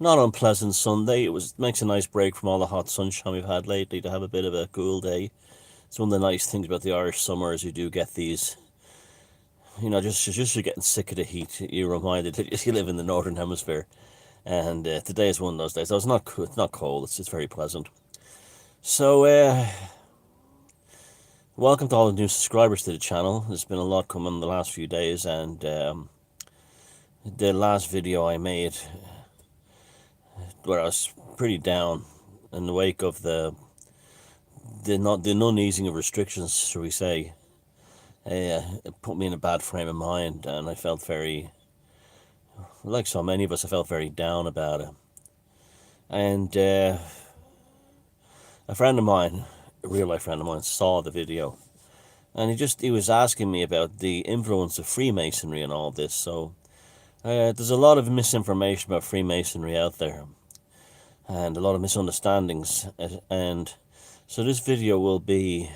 not unpleasant Sunday. Makes a nice break from all the hot sunshine we've had lately to have a bit of a cool day. It's one of the nice things about the Irish summer is you do get these, just you're getting sick of the heat. You're reminded that you live in the northern hemisphere, and today is one of those days. So it's not cold. It's very pleasant. So welcome to all the new subscribers to the channel. There's been a lot coming in the last few days, and the last video I made, where I was pretty down in the wake of the non-easing of restrictions, shall we say, it put me in a bad frame of mind, and I felt like so many of us, I felt very down about it. And a friend of mine, a real life friend of mine, saw the video, and he was asking me about the influence of Freemasonry and all this. So there's a lot of misinformation about Freemasonry out there, and a lot of misunderstandings, and so this video will be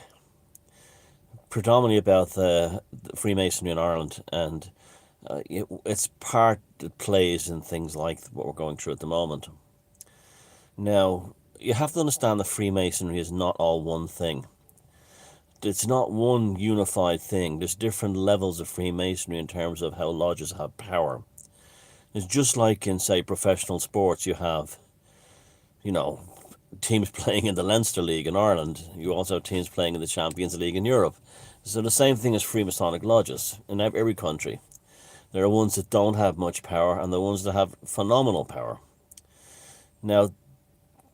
predominantly about the Freemasonry in Ireland, and its part that plays in things like what we're going through at the moment. Now, you have to understand that Freemasonry is not all one thing. It's not one unified thing. There's different levels of Freemasonry in terms of how lodges have power. It's just like in, say, professional sports, you have, teams playing in the Leinster League in Ireland. You also have teams playing in the Champions League in Europe. So the same thing as Freemasonic lodges in every country. There are ones that don't have much power and the ones that have phenomenal power. Now,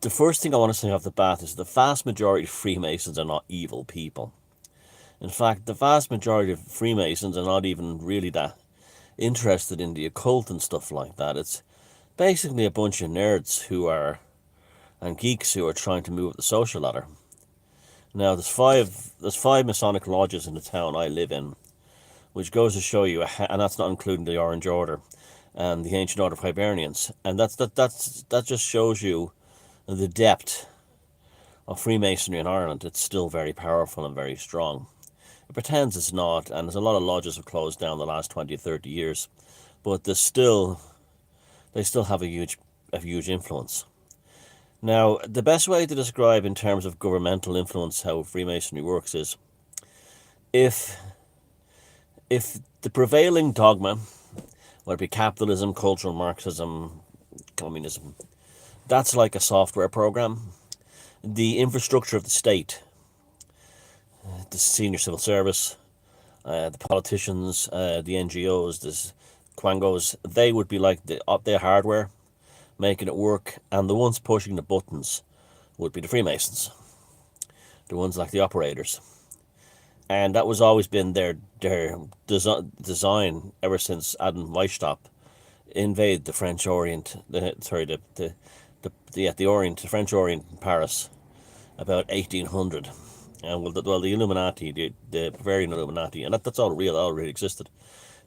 the first thing I want to say off the bat is the vast majority of Freemasons are not evil people. In fact, the vast majority of Freemasons are not even really that interested in the occult and stuff like that. It's basically a bunch of nerds and geeks who are trying to move up the social ladder. Now, there's five Masonic lodges in the town I live in, which goes to show you, and that's not including the Orange Order and the Ancient Order of Hibernians, and that just shows you the depth of Freemasonry in Ireland. It's still very powerful and very strong. It pretends it's not, and there's a lot of lodges have closed down the last 20 or 30 years, but they still have a huge influence. Now, the best way to describe in terms of governmental influence how Freemasonry works is if the prevailing dogma, whether it be capitalism, cultural Marxism, communism, that's like a software program. The infrastructure of the state, the senior civil service, the politicians, the NGOs, the quangos, they would be like their hardware, making it work, and the ones pushing the buttons would be the Freemasons, the ones like the operators. And that was always been their design ever since Adam Weishaupt invaded the French Orient, the French Orient in Paris about 1800. And the Illuminati, the Bavarian Illuminati, and that's all real, all really existed.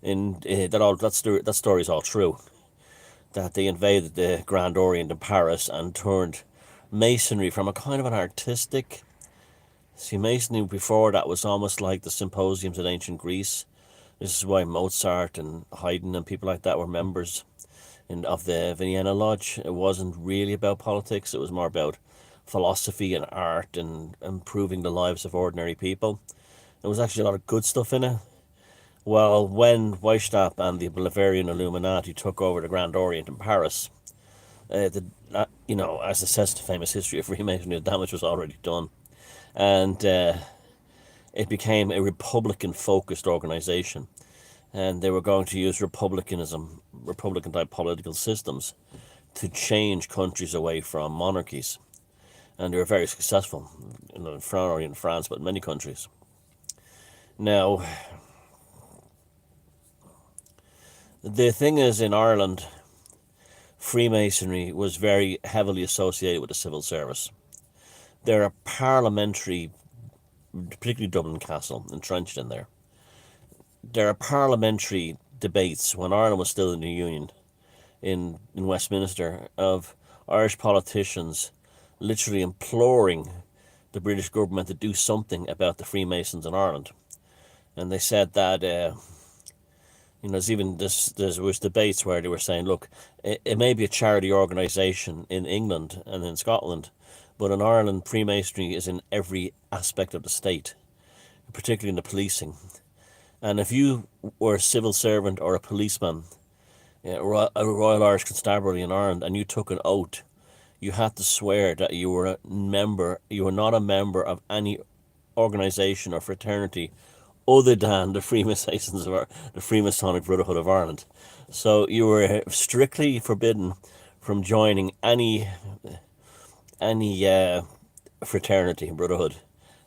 And that story is all true. That they invaded the Grand Orient in Paris and turned Masonry from a kind of an artistic. See, Masonry before that was almost like the symposiums in ancient Greece. This is why Mozart and Haydn and people like that were members of the Vienna Lodge. It wasn't really about politics. It was more about philosophy and art and improving the lives of ordinary people. There was actually a lot of good stuff in it. Well, when Weishaupt and the Bavarian Illuminati took over the Grand Orient in Paris, as it says in the famous history of Freemasonry, the damage was already done. And it became a Republican-focused organization. And they were going to use Republican-type political systems to change countries away from monarchies. And they were very successful, in France, but in many countries. Now, the thing is, in Ireland, Freemasonry was very heavily associated with the civil service. There are parliamentary, particularly Dublin Castle, entrenched in there. There are parliamentary debates when Ireland was still in the Union in Westminster of Irish politicians literally imploring the British government to do something about the Freemasons in Ireland. And they said that There's even there was debates where they were saying, look, it may be a charity organisation in England and in Scotland, but in Ireland, Freemasonry is in every aspect of the state, particularly in the policing. And if you were a civil servant or a policeman, a Royal Irish Constabulary in Ireland, and you took an oath, you had to swear that you were not a member of any organisation or fraternity other than the Freemasons or the Freemasonic Brotherhood of Ireland. So you were strictly forbidden from joining any fraternity and brotherhood,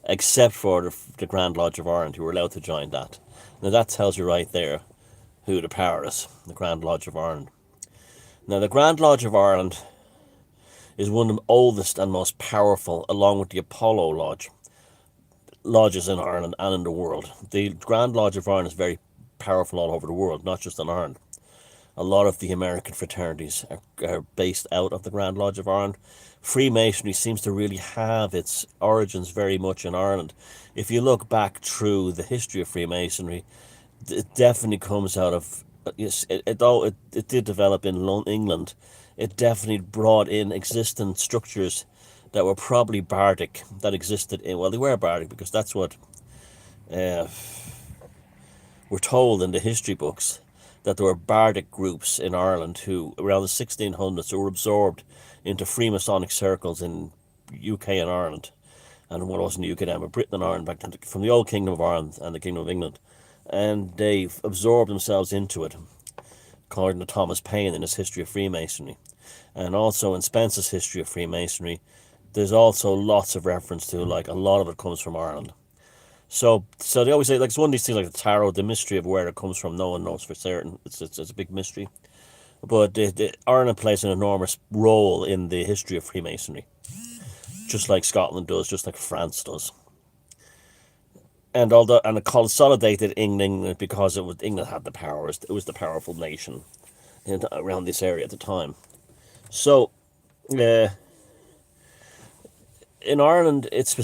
except for the Grand Lodge of Ireland. You were allowed to join that. Now that tells you right there who the power is, the Grand Lodge of Ireland. Now the Grand Lodge of Ireland is one of the oldest and most powerful, along with the Apollo lodges in Ireland and in the world. The Grand Lodge of Ireland is very powerful all over the world, not just in Ireland. A lot of the American fraternities are based out of the Grand Lodge of Ireland. Freemasonry seems to really have its origins very much in Ireland. If you look back through the history of Freemasonry, it definitely comes out of, though it did develop in England, it definitely brought in existing structures that were probably bardic, that existed in, well, they were bardic because that's what we're told in the history books, that there were bardic groups in Ireland who, around the 1600s, were absorbed into Freemasonic circles in UK and Ireland. And one was in the UK then, but Britain and Ireland, back then, from the old Kingdom of Ireland and the Kingdom of England. And they absorbed themselves into it, according to Thomas Paine in his History of Freemasonry. And also in Spence's History of Freemasonry, there's also lots of reference to, like, a lot of it comes from Ireland. So they always say, like, it's one of these things, like the tarot, the mystery of where it comes from, no one knows for certain. It's a big mystery. But Ireland plays an enormous role in the history of Freemasonry, just like Scotland does, just like France does. And it consolidated England because England had the power. It was the powerful nation around this area at the time. So, in Ireland, it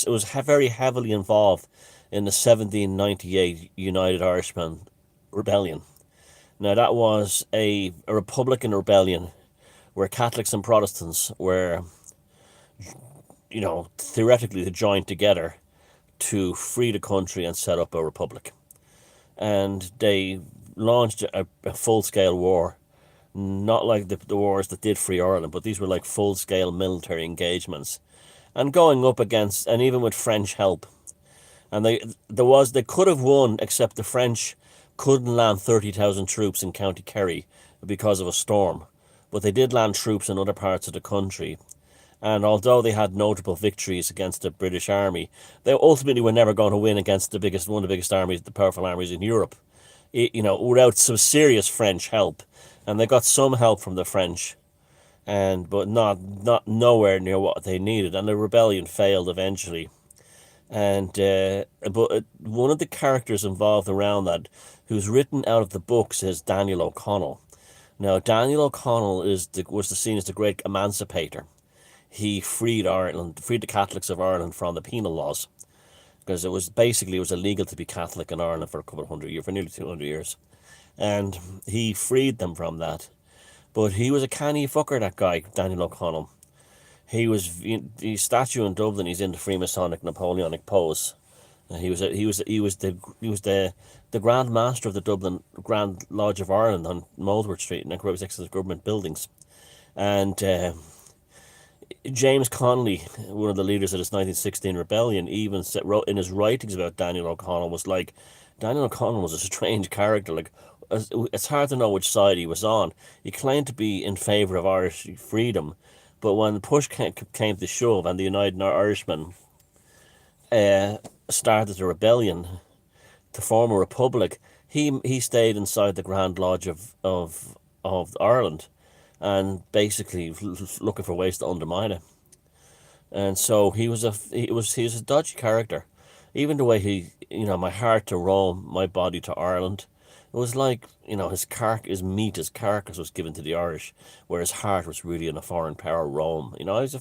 was very heavily involved in the 1798 United Irishmen Rebellion. Now, that was a Republican rebellion where Catholics and Protestants were, theoretically joined together to free the country and set up a republic. And they launched a full-scale war, not like the wars that did free Ireland, but these were like full-scale military engagements, and going up against, and even with French help. And they could have won, except the French couldn't land 30,000 troops in County Kerry because of a storm. But they did land troops in other parts of the country. And although they had notable victories against the British Army, they ultimately were never going to win against one of the biggest armies, the powerful armies in Europe, without some serious French help. And they got some help from the French, but not nowhere near what they needed. And the rebellion failed eventually. And but one of the characters involved around that, who's written out of the books, is Daniel O'Connell. Now, Daniel O'Connell was seen as the great emancipator. He freed the Catholics of Ireland from the penal laws, because it was illegal to be Catholic in Ireland for for nearly 200 years. And he freed them from that. But he was a canny fucker, that guy, Daniel O'Connell. His statue in Dublin, he's in the Freemasonic Napoleonic pose. He was the Grand Master of the Dublin Grand Lodge of Ireland on Moldworth Street, next to the government buildings. And James Connolly, one of the leaders of this 1916 rebellion, even wrote in his writings about Daniel O'Connell, Daniel O'Connell was a strange character. Like, it's hard to know which side he was on. He claimed to be in favour of Irish freedom, but when the push came to shove and the United Irishmen started a rebellion to form a republic, he stayed inside the Grand Lodge of Ireland, and basically looking for ways to undermine it. And so he was a dodgy character. Even the way my heart to Rome, my body to Ireland. It was like, his carcass was given to the Irish, where his heart was really in a foreign power, Rome. It was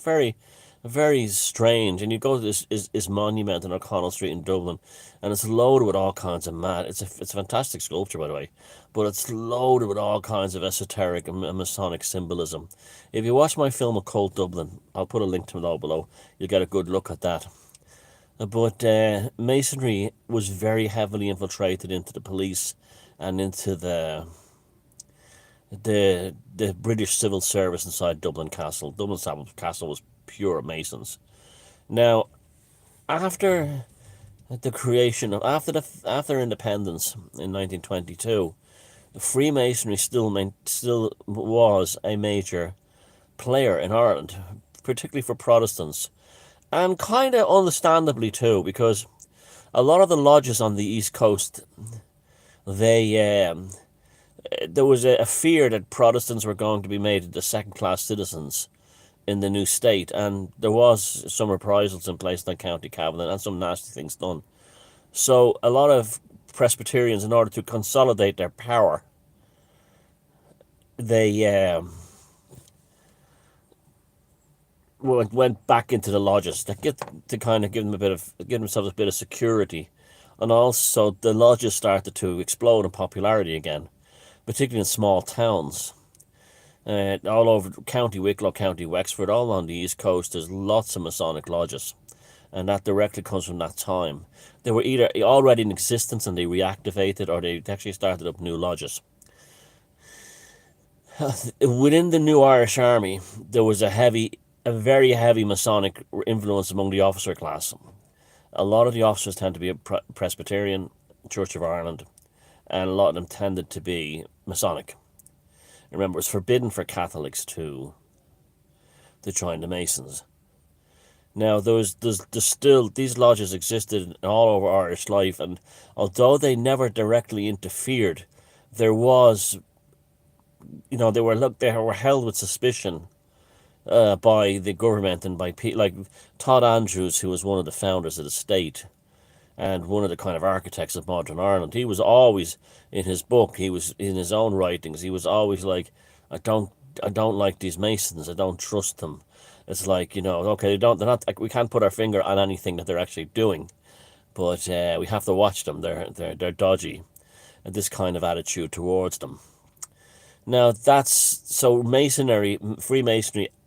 very strange. And you go to this monument on O'Connell Street in Dublin, and it's loaded with all kinds of mad. It's a fantastic sculpture, by the way, but it's loaded with all kinds of esoteric and Masonic symbolism. If you watch my film Occult Dublin, I'll put a link to it below. You'll get a good look at that. But Masonry was very heavily infiltrated into the police and into the British civil service inside Dublin Castle. Dublin Castle was pure Masons. Now, after the creation of after independence in 1922, Freemasonry still was a major player in Ireland, particularly for Protestants, and kind of understandably too, because a lot of the lodges on the East Coast, there was a fear that Protestants were going to be made into second-class citizens in the new state, and there was some reprisals in place in County Cavan and some nasty things done. So a lot of Presbyterians, in order to consolidate their power, they went back into the lodges to kind of give themselves a bit of security, and also the lodges started to explode in popularity again, particularly in small towns. All over County Wicklow, County Wexford, all on the East Coast, there's lots of Masonic lodges, and that directly comes from that time. They were either already in existence and they reactivated, or they actually started up new lodges. Within the new Irish Army, there was a very heavy Masonic influence among the officer class. A lot of the officers tend to be Presbyterian, Church of Ireland, and a lot of them tended to be Masonic. Remember, it's forbidden for Catholics to join the Masons. Now, there's still, these lodges existed all over Irish life, and although they never directly interfered, there was, they were held with suspicion by the government and by people like Todd Andrews, who was one of the founders of the state and one of the kind of architects of modern Ireland. He was always, in his book, he was in his own writings, he was always like, I don't like these Masons, I don't trust them. It's like, okay, they're not, we can't put our finger on anything that they're actually doing, but we have to watch them. They're dodgy, and this kind of attitude towards them. Now, Freemasonry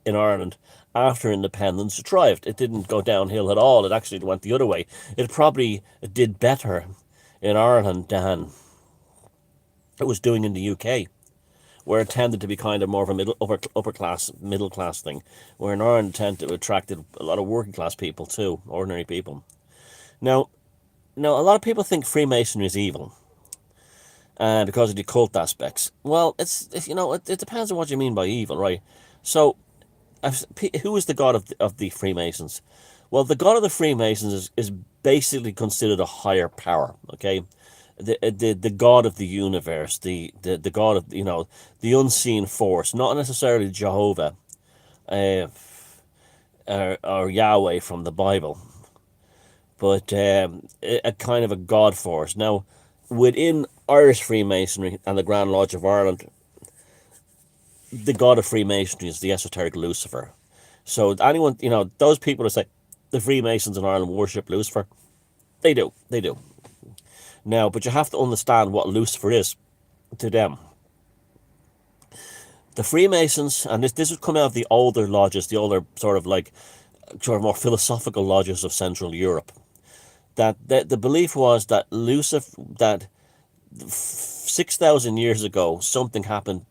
in Ireland after independence thrived. It didn't go downhill at all. It actually went the other way. It probably did better in Ireland than it was doing in the UK, where it tended to be kind of more of a middle class thing, where in Ireland it tended to attract a lot of working class people too, ordinary people. Now, a lot of people think Freemasonry is evil, because of the occult aspects. Well, it depends on what you mean by evil, right? So, who is the god of the Freemasons? Well, the god of the Freemasons is basically considered a higher power. Okay, the god of the universe, the god of the unseen force, not necessarily Jehovah, or Yahweh from the Bible, but a kind of a god force. Now, within Irish Freemasonry and the Grand Lodge of Ireland, the god of Freemasonry is the esoteric Lucifer. So anyone, those people that say the Freemasons in Ireland worship Lucifer, they do. Now, but you have to understand what Lucifer is to them. The Freemasons, and this would come out of the older lodges, the older sort of more philosophical lodges of Central Europe, that the belief was that that 6,000 years ago, something happened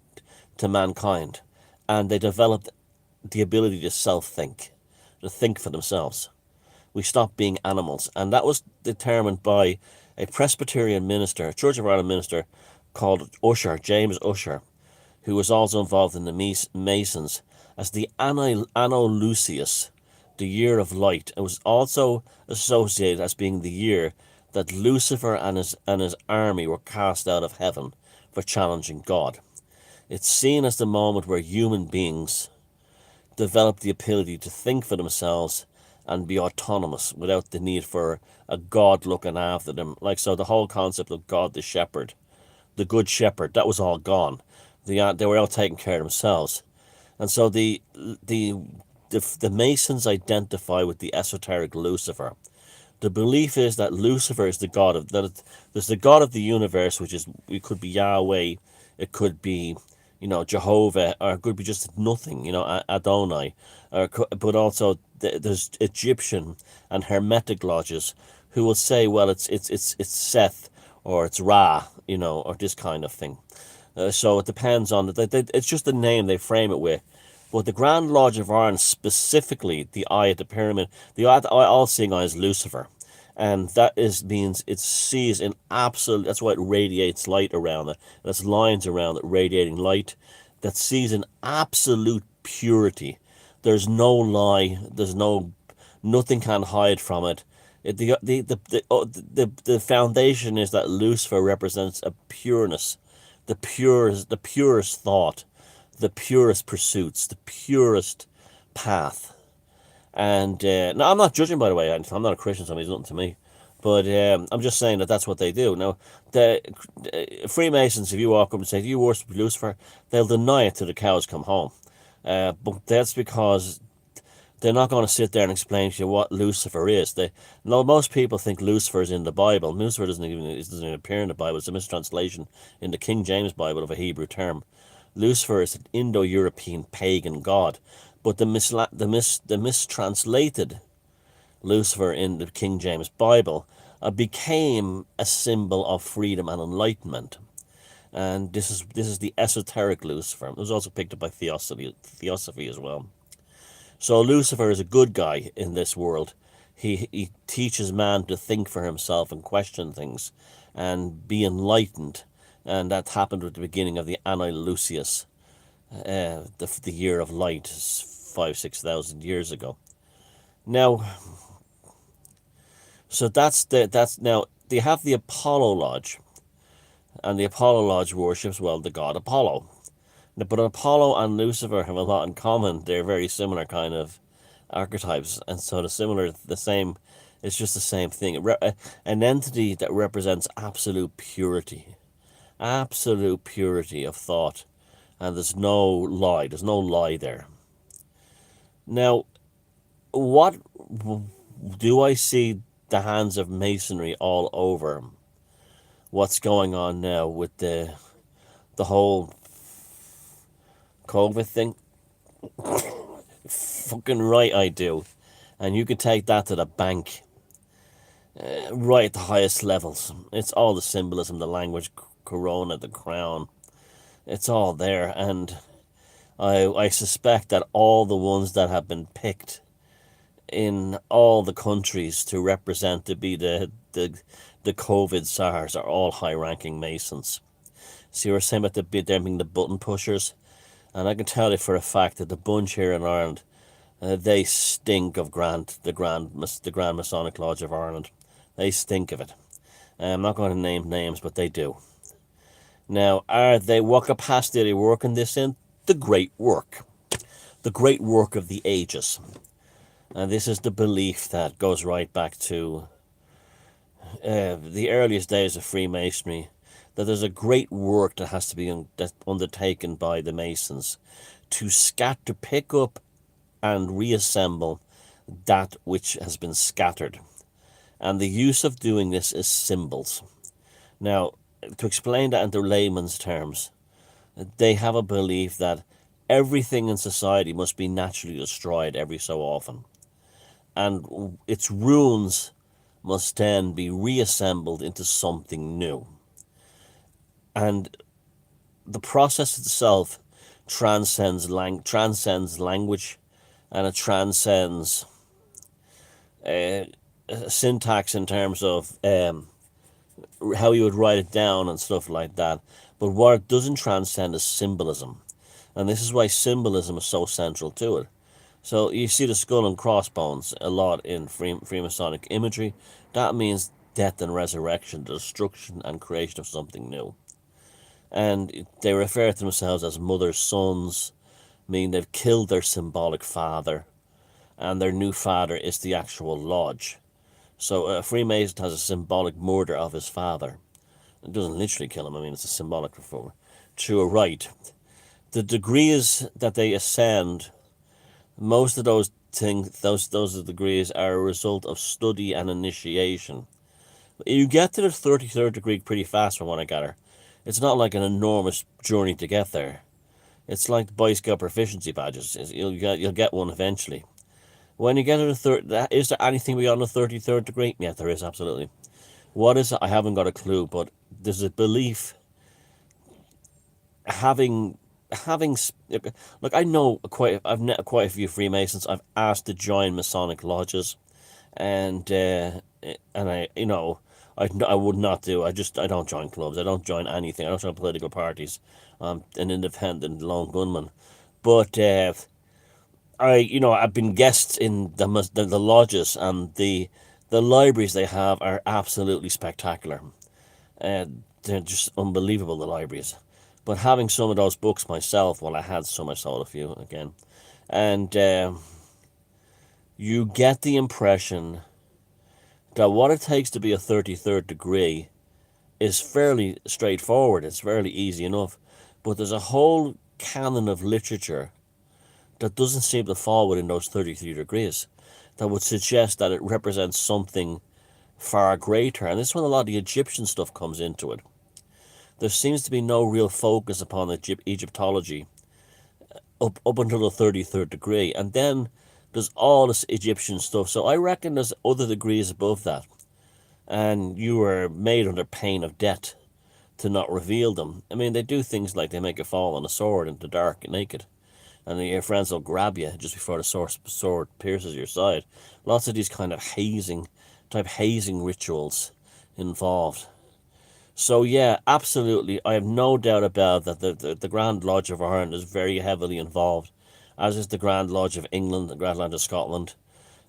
to mankind, and they developed the ability to self-think, to think for themselves. We stopped being animals, and that was determined by a Presbyterian minister, a Church of Ireland minister called James Usher, who was also involved in the Masons, as the Anno Lucius, the year of light. It was also associated as being the year that Lucifer and his army were cast out of heaven for challenging God. It's seen as the moment where human beings develop the ability to think for themselves and be autonomous without the need for a God looking after them. So the whole concept of God the shepherd, the good shepherd, that was all gone. They were all taking care of themselves. And so the Masons identify with the esoteric Lucifer. The belief is that Lucifer is the god of that. There's the god of the universe, which is, it could be Yahweh, it could be, Jehovah, or it could be just nothing, Adonai, but also there's Egyptian and Hermetic lodges who will say, well, it's Seth, or it's Ra, or this kind of thing. So it depends on it's just the name they frame it with. But the Grand Lodge of Ireland, specifically the eye at the pyramid, the eye, all-seeing eye is Lucifer. And means it sees in absolute, that's why it radiates light around it. There's lines around it radiating light that sees in absolute purity. There's no lie, nothing can hide from it. The foundation is that Lucifer represents a pureness, the purest thought, the purest pursuits, the purest path. And now, I'm not judging, by the way. I'm not a Christian, so he's nothing to me. But I'm just saying that that's what they do. Now, the Freemasons, if you walk up and say, "Do you worship Lucifer?" they'll deny it till the cows come home. But that's because they're not going to sit there and explain to you what Lucifer is. Most people think Lucifer is in the Bible. Lucifer doesn't even appear in the Bible. It's a mistranslation in the King James Bible of a Hebrew term. Lucifer is an Indo-European pagan god, but the mistranslated Lucifer in the King James Bible became a symbol of freedom and enlightenment. And this is the esoteric Lucifer. It was also picked up by theosophy as well. So Lucifer is a good guy in this world. He teaches man to think for himself and question things and be enlightened. And that happened at the beginning of the Anno Lucius, the year of light, 5,000-6,000 years ago. Now, so that's now they have the Apollo Lodge, and the Apollo Lodge worships, well, the god Apollo. But Apollo and Lucifer have a lot in common. They're very similar kind of archetypes, and so the same. It's just the same thing. An entity that represents absolute purity of thought, and there's no lie there. Now, what do I see the hands of Masonry all over what's going on now with the whole COVID thing? Fucking right I do. And you can take that to the bank, right at the highest levels. It's all the symbolism, the language, corona, the crown. It's all there, and I suspect that all the ones that have been picked in all the countries to represent, to be the COVID SARS, are all high-ranking Masons. So you were saying about them being the button pushers, and I can tell you for a fact that the bunch here in Ireland, they stink of the Grand Masonic Lodge of Ireland. They stink of it. I'm not going to name names, but they do. Now, what capacity are they working this in? The great work. The great work of the ages. And this is the belief that goes right back to the earliest days of Freemasonry, that there's a great work that has to be undertaken by the Masons to pick up and reassemble that which has been scattered. And the use of doing this is symbols. Now, to explain that into layman's terms, they have a belief that everything in society must be naturally destroyed every so often, and its ruins must then be reassembled into something new. And the process itself transcends language, and it transcends syntax in terms of how you would write it down and stuff like that. But what it doesn't transcend is symbolism. And this is why symbolism is so central to it. So you see the skull and crossbones a lot in Freemasonic imagery. That means death and resurrection, the destruction and creation of something new. And they refer to themselves as mother's sons, meaning they've killed their symbolic father, and their new father is the actual lodge. So a Freemason has a symbolic murder of his father. It doesn't literally kill them. I mean, it's a symbolic reform. To a right. The degrees that they ascend, most of those things, those degrees are a result of study and initiation. You get to the 33rd degree pretty fast from what I gather. It's not like an enormous journey to get there. It's like the Boy Scout proficiency badges. You'll get one eventually. When you get to the third, is there anything beyond the 33rd degree? Yeah, there is, absolutely. What is it? I haven't got a clue, but there's a belief having look, I know I've met quite a few Freemasons. I've asked to join Masonic lodges, and I I would not do. I don't join clubs. I don't join anything. I don't join political parties. I'm an independent lone gunman, but I've been guests in the lodges, and the libraries they have are absolutely spectacular. They're just unbelievable, the libraries. But having some of those books myself, well, I had some, I sold a few again, and you get the impression that what it takes to be a 33rd degree is fairly straightforward. It's fairly easy enough, but there's a whole canon of literature that doesn't seem to fall within those 33 degrees that would suggest that it represents something far greater. And this is when a lot of the Egyptian stuff comes into it. There seems to be no real focus upon Egyptology up until the 33rd degree. And then there's all this Egyptian stuff. So I reckon there's other degrees above that. And you are made under pain of death to not reveal them. I mean, they do things like they make you fall on a sword into the dark naked. And your friends will grab you just before the sword pierces your side. Lots of these kind of hazing rituals involved. So yeah, absolutely, I have no doubt about that. The Grand Lodge of Ireland is very heavily involved, as is the Grand Lodge of England, the Grand Lodge of Scotland,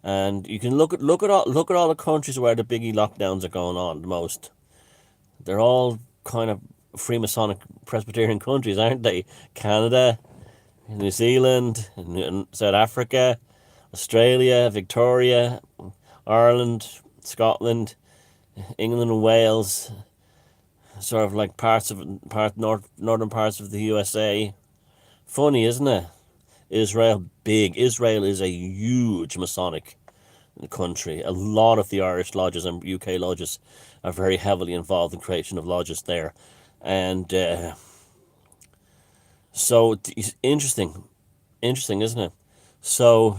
and you can look at all the countries where the biggie lockdowns are going on the most. They're all kind of Freemasonic Presbyterian countries, aren't they? Canada, New Zealand, South Africa, Australia, Victoria, Ireland, Scotland, England and Wales, sort of like northern parts of the USA. Funny, isn't it? Israel, big. Israel is a huge Masonic country. A lot of the Irish lodges and UK lodges are very heavily involved in creation of lodges there. And so it's interesting, isn't it? So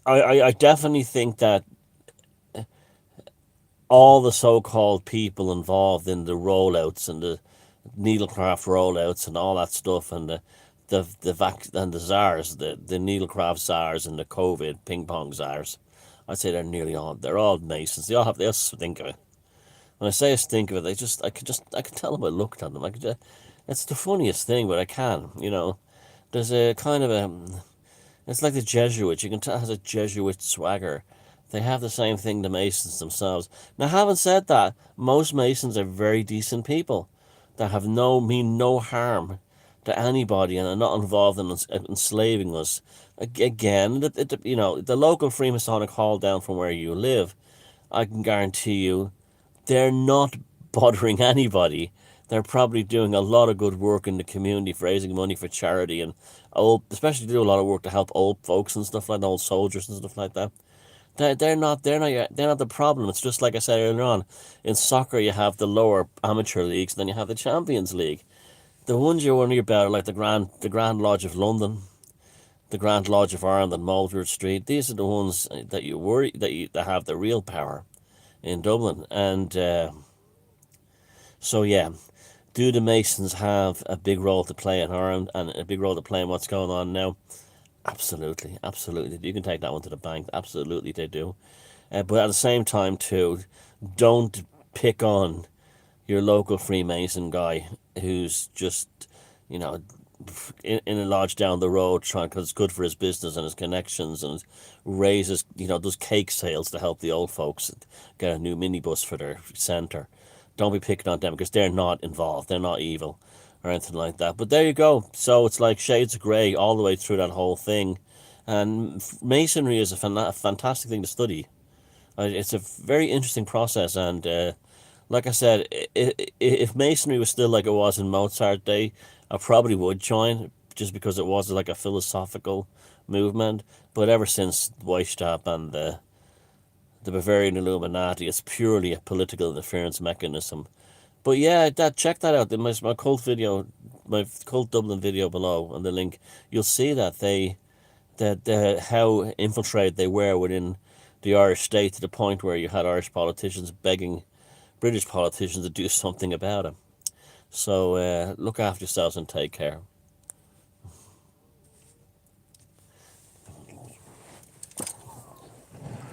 I definitely think that all the so-called people involved in the rollouts and the needlecraft rollouts and all that stuff, and the czars, the needlecraft czars and the COVID ping pong czars, I'd say they're all Masons. They all stink of it. When I say I stink of it, I can tell them by looking at them. It's the funniest thing, but I can, there's a kind of it's like the Jesuits. You can tell it has a Jesuit swagger. They have the same thing the Masons themselves. Now, having said that, most Masons are very decent people that mean no harm to anybody and are not involved in enslaving us. Again, the local Freemasonic hall down from where you live, I can guarantee you, they're not bothering anybody. They're probably doing a lot of good work in the community for raising money for charity, and especially do a lot of work to help old folks and stuff like that, old soldiers and stuff like that. They're not the problem. It's just like I said earlier on. In soccer, you have the lower amateur leagues, then you have the Champions League. The ones you worry about are like the Grand Lodge of London, the Grand Lodge of Ireland on Moultrie Street. These are the ones that you worry that have the real power in Dublin. And so yeah, do the Masons have a big role to play in Ireland and a big role to play in what's going on now? Absolutely. You can take that one to the bank. Absolutely, they do. But at the same time, too, don't pick on your local Freemason guy who's just, in a lodge down the road because it's good for his business and his connections, and raises, does cake sales to help the old folks get a new minibus for their centre. Don't be picking on them because they're not involved. They're not evil or anything like that. But there you go. So it's like shades of grey all the way through that whole thing. And Masonry is a fantastic thing to study. It's a very interesting process, and like I said, if Masonry was still like it was in Mozart's day, I probably would join just because it was like a philosophical movement. But ever since Weishaupt and the Bavarian Illuminati, it's purely a political interference mechanism. But yeah, that check that out. My cult video, my cult Dublin video below on the link, you'll see that how infiltrated they were within the Irish state to the point where you had Irish politicians begging British politicians to do something about it. So look after yourselves and take care.